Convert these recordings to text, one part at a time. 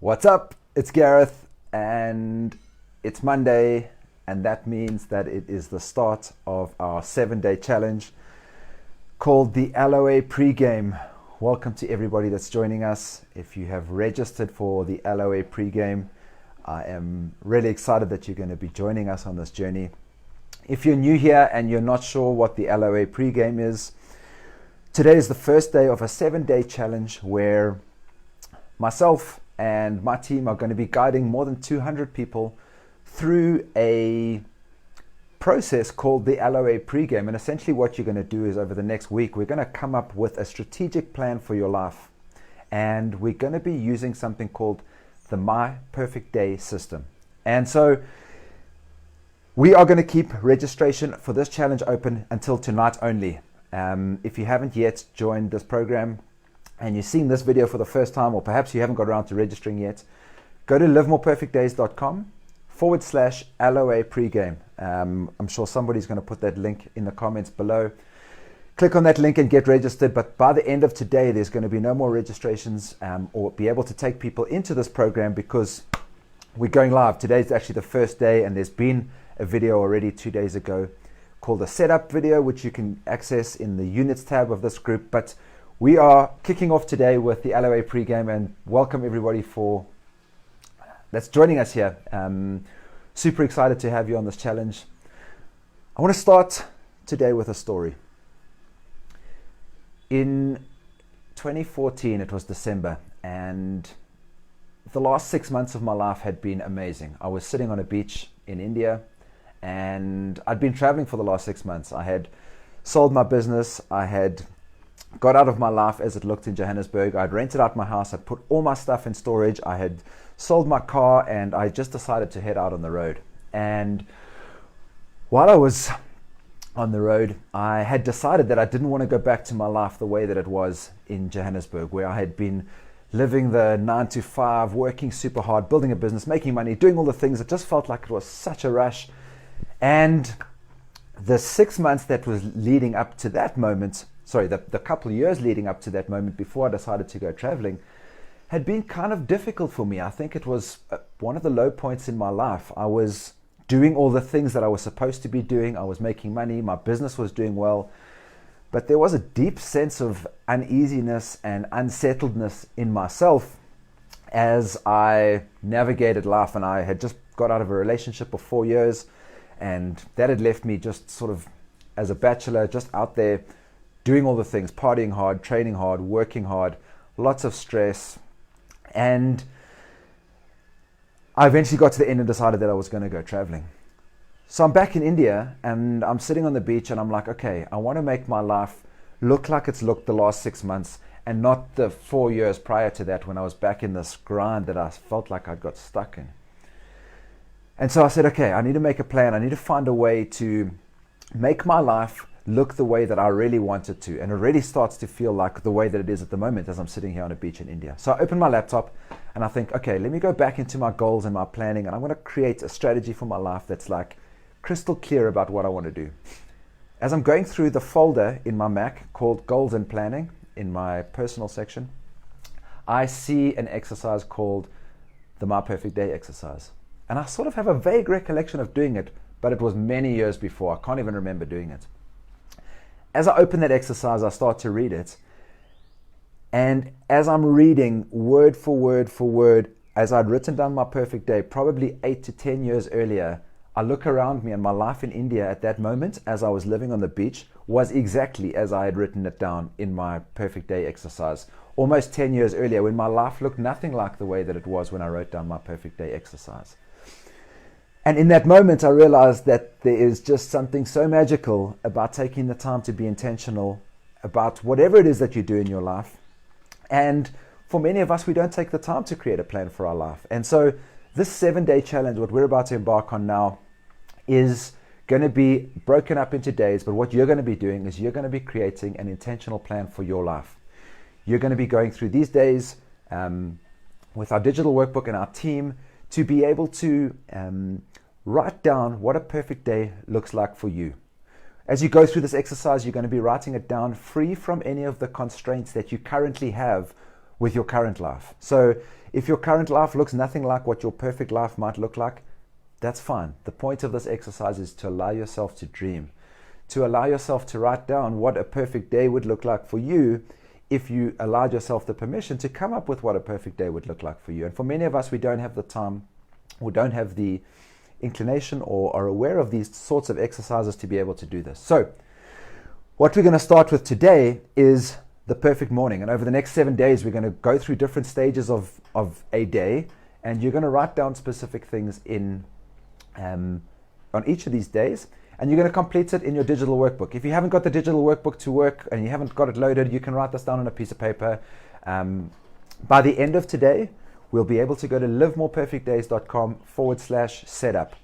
What's up? It's Gareth, and it's Monday, and that means that it is the start of our 7-day challenge called the LOA Pregame. Welcome to everybody that's joining us. If you have registered for the LOA Pregame, I am really excited that you're going to be joining us on this journey. If you're new here and you're not sure what the LOA Pregame is, today is the first day of a 7-day challenge where myself and my team are going to be guiding more than 200 people through a process called the LOA Pregame. And essentially what you're going to do is over the next week, we're going to come up with a strategic plan for your life. And we're going to be using something called the My Perfect Day system. And so we are going to keep registration for this challenge open until tonight only. If you haven't yet joined this program, and you've seen this video for the first time, or perhaps you haven't got around to registering yet, go to livemoreperfectdays.com/LOA Pregame. I'm sure somebody's going to put that link in the comments below. Click on that link and get registered, but by the end of today, there's going to be no more registrations or be able to take people into this program because we're going live. Today's actually the first day, and there's been a video already 2 days ago called a setup video, which you can access in the units tab of this group. But we are kicking off today with the LOA Pregame, and welcome everybody that's joining us here. Super excited to have you on this challenge. I want to start today with a story. In 2014, it was December, and the last 6 months of my life had been amazing. I was sitting on a beach in India, and I'd been traveling for the last 6 months. I had sold my business. I had got out of my life as it looked in Johannesburg. I'd rented out my house. I'd put all my stuff in storage. I had sold my car, and I just decided to head out on the road. And while I was on the road, I had decided that I didn't want to go back to my life the way that it was in Johannesburg, where I had been living the 9 to 5, working super hard, building a business, making money, doing all the things. It just felt like it was such a rush. And the 6 months that was leading up to that moment, the couple of years leading up to that moment before I decided to go traveling, had been kind of difficult for me. I think it was one of the low points in my life. I was doing all the things that I was supposed to be doing. I was making money. My business was doing well. But there was a deep sense of uneasiness and unsettledness in myself as I navigated life. And I had just got out of a relationship of 4 years, and that had left me just sort of as a bachelor, just out there doing all the things, partying hard, training hard, working hard, lots of stress. And I eventually got to the end and decided that I was going to go traveling. So I'm back in India, and I'm sitting on the beach, and I'm like, okay, I want to make my life look like it's looked the last 6 months and not the 4 years prior to that when I was back in this grind that I felt like I got stuck in. And so I said, okay, I need to make a plan. I need to find a way to make my life look the way that I really want it to. And it already starts to feel like the way that it is at the moment as I'm sitting here on a beach in India. So I open my laptop and I think, okay, let me go back into my goals and my planning, and I'm going to create a strategy for my life that's like crystal clear about what I want to do. As I'm going through the folder in my Mac called Goals and Planning in my personal section, I see an exercise called the My Perfect Day exercise. And I sort of have a vague recollection of doing it, but it was many years before. I can't even remember doing it. As I open that exercise, I start to read it. And as I'm reading word for word, as I'd written down my perfect day, probably 8 to 10 years earlier, I look around me, and my life in India at that moment, as I was living on the beach, was exactly as I had written it down in my perfect day exercise. Almost 10 years earlier, when my life looked nothing like the way that it was when I wrote down my perfect day exercise. And in that moment, I realized that there is just something so magical about taking the time to be intentional about whatever it is that you do in your life. And for many of us, we don't take the time to create a plan for our life. And so this 7-day challenge, what we're about to embark on now, is going to be broken up into days. But what you're going to be doing is you're going to be creating an intentional plan for your life. You're going to be going through these days with our digital workbook and our team to be able to write down what a perfect day looks like for you. As you go through this exercise, you're going to be writing it down free from any of the constraints that you currently have with your current life. So if your current life looks nothing like what your perfect life might look like, that's fine. The point of this exercise is to allow yourself to dream, to allow yourself to write down what a perfect day would look like for you if you allowed yourself the permission to come up with what a perfect day would look like for you. And for many of us, we don't have the time or don't have the inclination or are aware of these sorts of exercises to be able to do this. So what we're going to start with today is the perfect morning. And over the next 7 days, we're going to go through different stages of a day, and you're going to write down specific things on each of these days, and you're going to complete it in your digital workbook. If you haven't got the digital workbook to work and you haven't got it loaded, you can write this down on a piece of paper. By the end of today, we'll be able to go to livemoreperfectdays.com/setup.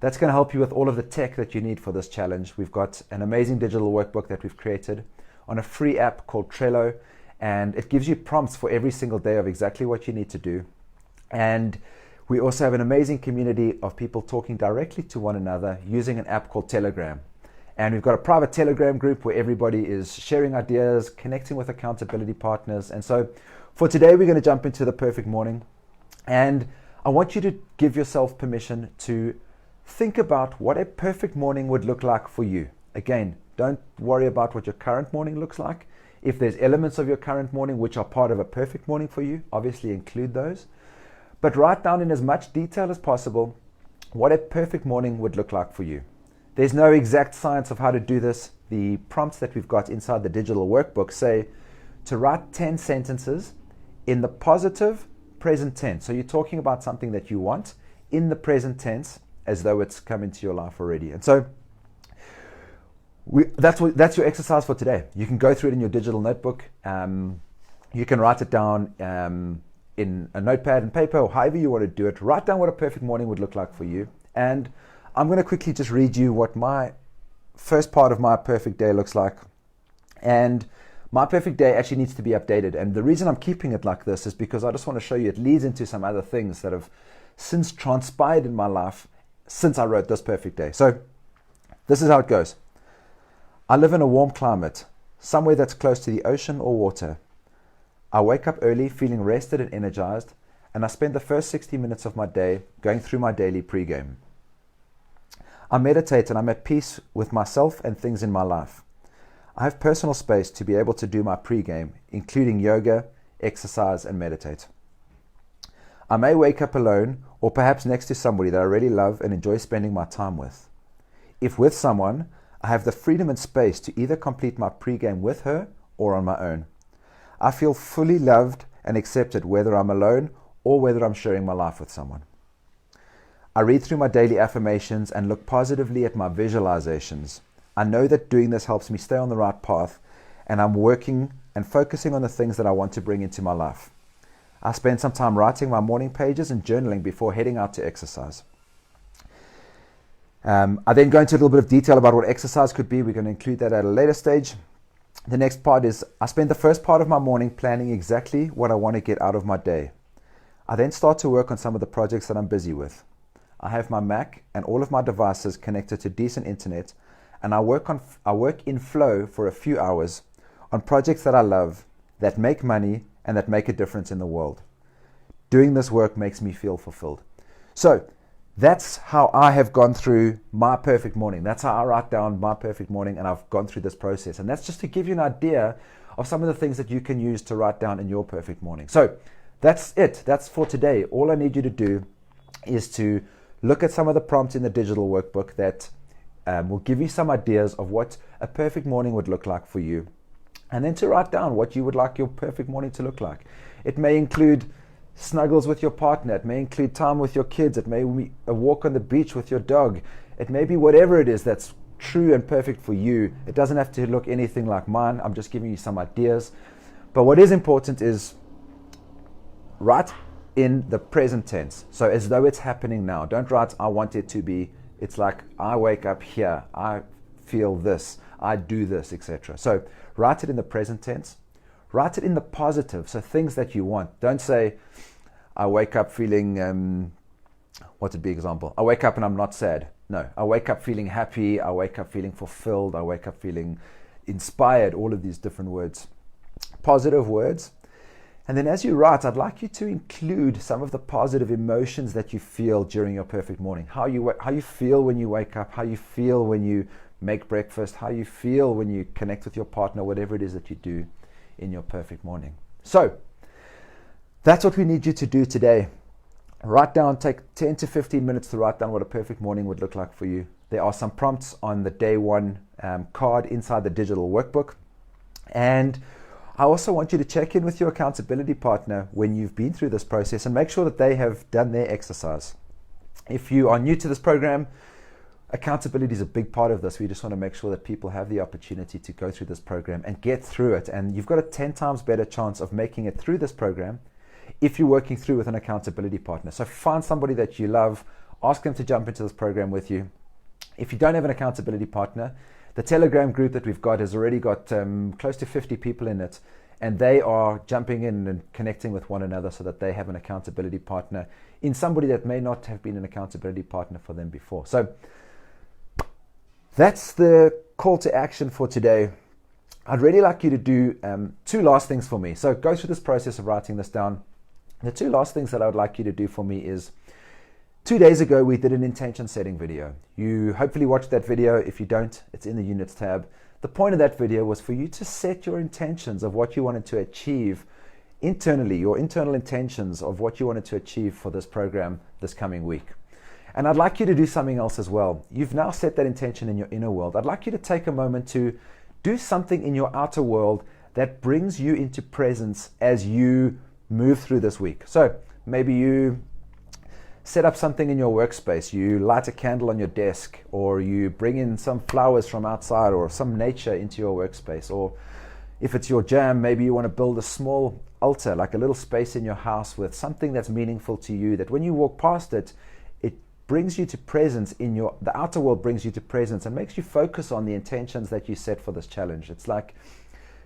That's going to help you with all of the tech that you need for this challenge. We've got an amazing digital workbook that we've created on a free app called Trello, and it gives you prompts for every single day of exactly what you need to do. And we also have an amazing community of people talking directly to one another using an app called Telegram. And we've got a private Telegram group where everybody is sharing ideas, connecting with accountability partners. And so for today, we're going to jump into the perfect morning. And I want you to give yourself permission to think about what a perfect morning would look like for you. Again, don't worry about what your current morning looks like. If there's elements of your current morning which are part of a perfect morning for you, obviously include those. But write down in as much detail as possible what a perfect morning would look like for you. There's no exact science of how to do this. The prompts that we've got inside the digital workbook say to write 10 sentences in the positive present tense. So you're talking about something that you want in the present tense as though it's come into your life already. And so that's your exercise for today. You can go through it in your digital notebook. You can write it down in a notepad and paper, or however you want to do it. Write down what a perfect morning would look like for you. And I'm going to quickly just read you what my first part of my perfect day looks like. And my perfect day actually needs to be updated. And the reason I'm keeping it like this is because I just want to show you it leads into some other things that have since transpired in my life since I wrote this perfect day. So this is how it goes. I live in a warm climate, somewhere that's close to the ocean or water. I wake up early feeling rested and energized, and I spend the first 60 minutes of my day going through my daily pregame. I meditate and I'm at peace with myself and things in my life. I have personal space to be able to do my pregame, including yoga, exercise, and meditate. I may wake up alone or perhaps next to somebody that I really love and enjoy spending my time with. If with someone, I have the freedom and space to either complete my pregame with her or on my own. I feel fully loved and accepted whether I'm alone or whether I'm sharing my life with someone. I read through my daily affirmations and look positively at my visualizations. I know that doing this helps me stay on the right path, and I'm working and focusing on the things that I want to bring into my life. I spend some time writing my morning pages and journaling before heading out to exercise. I then go into a little bit of detail about what exercise could be. We're going to include that at a later stage. The next part is I spend the first part of my morning planning exactly what I want to get out of my day. I then start to work on some of the projects that I'm busy with. I have my Mac and all of my devices connected to decent internet, and I work in flow for a few hours on projects that I love, that make money, and that make a difference in the world. Doing this work makes me feel fulfilled. So that's how I have gone through my perfect morning. That's how I write down my perfect morning, and I've gone through this process. And that's just to give you an idea of some of the things that you can use to write down in your perfect morning. So that's it. That's for today. All I need you to do is to look at some of the prompts in the digital workbook that will give you some ideas of what a perfect morning would look like for you. And then to write down what you would like your perfect morning to look like. It may include snuggles with your partner. It may include time with your kids. It may be a walk on the beach with your dog. It may be whatever it is that's true and perfect for you. It doesn't have to look anything like mine. I'm just giving you some ideas. But what is important is write in the present tense. So as though it's happening now. Don't write, I want it to be. It's like, I wake up here. I feel this. I do this, etc. So write it in the present tense. Write it in the positive, so things that you want. Don't say, I wake up feeling, what would be an example? I wake up and I'm not sad. No, I wake up feeling happy. I wake up feeling fulfilled. I wake up feeling inspired, all of these different words. Positive words. And then as you write, I'd like you to include some of the positive emotions that you feel during your perfect morning. How you feel when you wake up, how you feel when you make breakfast, how you feel when you connect with your partner, whatever it is that you do in your perfect morning. So that's what we need you to do today. Write down, take 10 to 15 minutes to write down what a perfect morning would look like for you. There are some prompts on the day one card inside the digital workbook. And I also want you to check in with your accountability partner when you've been through this process and make sure that they have done their exercise. If you are new to this program, accountability is a big part of this. We just want to make sure that people have the opportunity to go through this program and get through it. And you've got a 10 times better chance of making it through this program if you're working through with an accountability partner. So find somebody that you love, ask them to jump into this program with you. If you don't have an accountability partner, the Telegram group that we've got has already got close to 50 people in it, and they are jumping in and connecting with one another so that they have an accountability partner in somebody that may not have been an accountability partner for them before. So that's the call to action for today. I'd really like you to do two last things for me. So go through this process of writing this down. The two last things that I would like you to do for me is 2 days ago, we did an intention setting video. You hopefully watched that video. If you don't, it's in the units tab. The point of that video was for you to set your intentions of what you wanted to achieve internally, your internal intentions of what you wanted to achieve for this program this coming week. And I'd like you to do something else as well. You've now set that intention in your inner world. I'd like you to take a moment to do something in your outer world that brings you into presence as you move through this week. So maybe you set up something in your workspace, you light a candle on your desk, or you bring in some flowers from outside or some nature into your workspace. Or if it's your jam, maybe you want to build a small altar, like a little space in your house with something that's meaningful to you, that when you walk past it, it brings you to presence the outer world brings you to presence and makes you focus on the intentions that you set for this challenge. It's like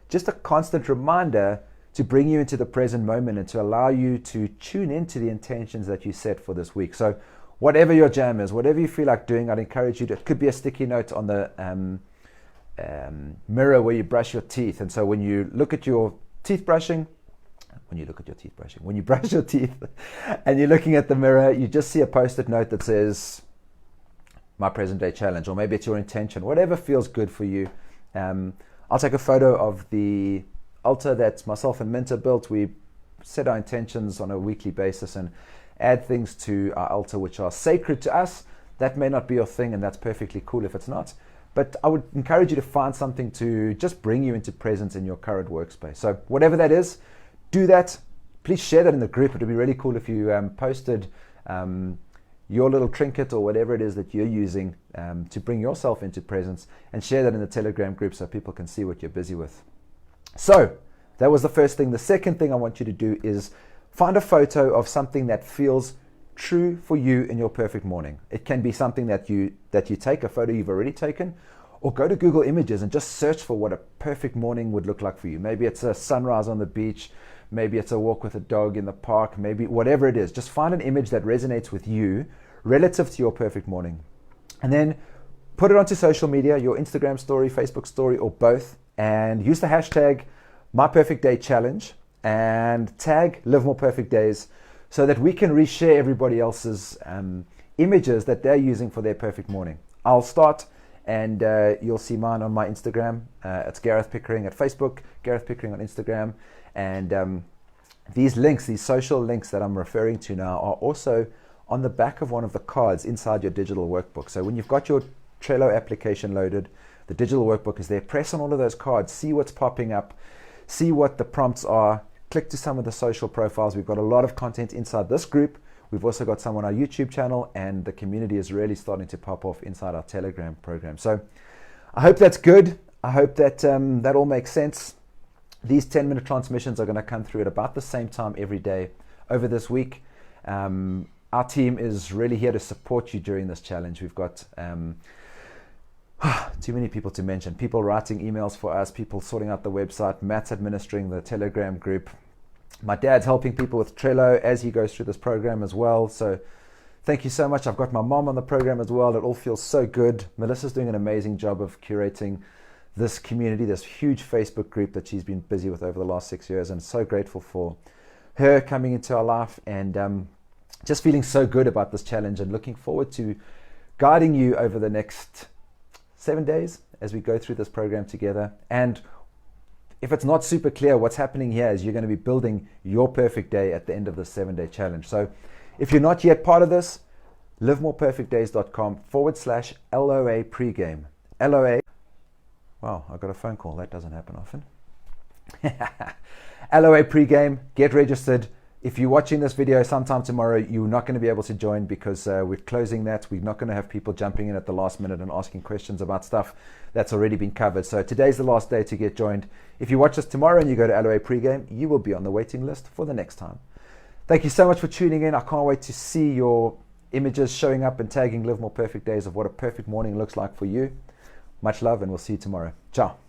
just a constant reminder to bring you into the present moment and to allow you to tune into the intentions that you set for this week. So whatever your jam is, whatever you feel like doing, I'd encourage you to, it could be a sticky note on the mirror where you brush your teeth. And so when you look at your teeth brushing, when you brush your teeth and you're looking at the mirror, you just see a post-it note that says, my present day challenge, or maybe it's your intention, whatever feels good for you. I'll take a photo of the altar that myself and Minter built. We set our intentions on a weekly basis and add things to our altar which are sacred to us. That may not be your thing, and that's perfectly cool if it's not. But I would encourage you to find something to just bring you into presence in your current workspace. So whatever that is, do that. Please share that in the group. It would be really cool if you posted your little trinket or whatever it is that you're using to bring yourself into presence, and share that in the Telegram group so people can see what you're busy with. So that was the first thing. The second thing I want you to do is find a photo of something that feels true for you in your perfect morning. It can be something that you take, a photo you've already taken, or go to Google Images and just search for what a perfect morning would look like for you. Maybe it's a sunrise on the beach, maybe it's a walk with a dog in the park, maybe whatever it is. Just find an image that resonates with you relative to your perfect morning. And then put it onto social media, your Instagram story, Facebook story, or both, and use the hashtag MyPerfectDayChallenge and tag Live More Perfect Days so that we can reshare everybody else's images that they're using for their perfect morning. I'll start, and you'll see mine on my Instagram. It's Gareth Pickering at Facebook, Gareth Pickering on Instagram. And these links, these social links that I'm referring to now, are also on the back of one of the cards inside your digital workbook. So when you've got your Trello application loaded, the digital workbook is there. Press on all of those cards, see what's popping up, see what the prompts are, click to some of the social profiles. We've got a lot of content inside this group. We've also got some on our YouTube channel, and the community is really starting to pop off inside our Telegram program. So I hope that's good. I hope that that all makes sense. These 10-minute transmissions are going to come through at about the same time every day over this week. Our team is really here to support you during this challenge. We've got too many people to mention. People writing emails for us, people sorting out the website, Matt's administering the Telegram group. My dad's helping people with Trello as he goes through this program as well. So thank you so much. I've got my mom on the program as well. It all feels so good. Melissa's doing an amazing job of curating this community, this huge Facebook group that she's been busy with over the last 6 years, and so grateful for her coming into our life, and just feeling so good about this challenge and looking forward to guiding you over the next 7 days as we go through this program together. And if it's not super clear, what's happening here is you're going to be building your perfect day at the end of the 7-day challenge. So if you're not yet part of this, livemoreperfectdays.com/LOA pregame. LOA. Wow, I got a phone call. That doesn't happen often. LOA pregame. Get registered. If you're watching this video sometime tomorrow, you're not going to be able to join because we're closing that. We're not going to have people jumping in at the last minute and asking questions about stuff that's already been covered. So today's the last day to get joined. If you watch us tomorrow and you go to LOA pregame, you will be on the waiting list for the next time. Thank you so much for tuning in. I can't wait to see your images showing up and tagging Live More Perfect Days of what a perfect morning looks like for you. Much love, and we'll see you tomorrow. Ciao.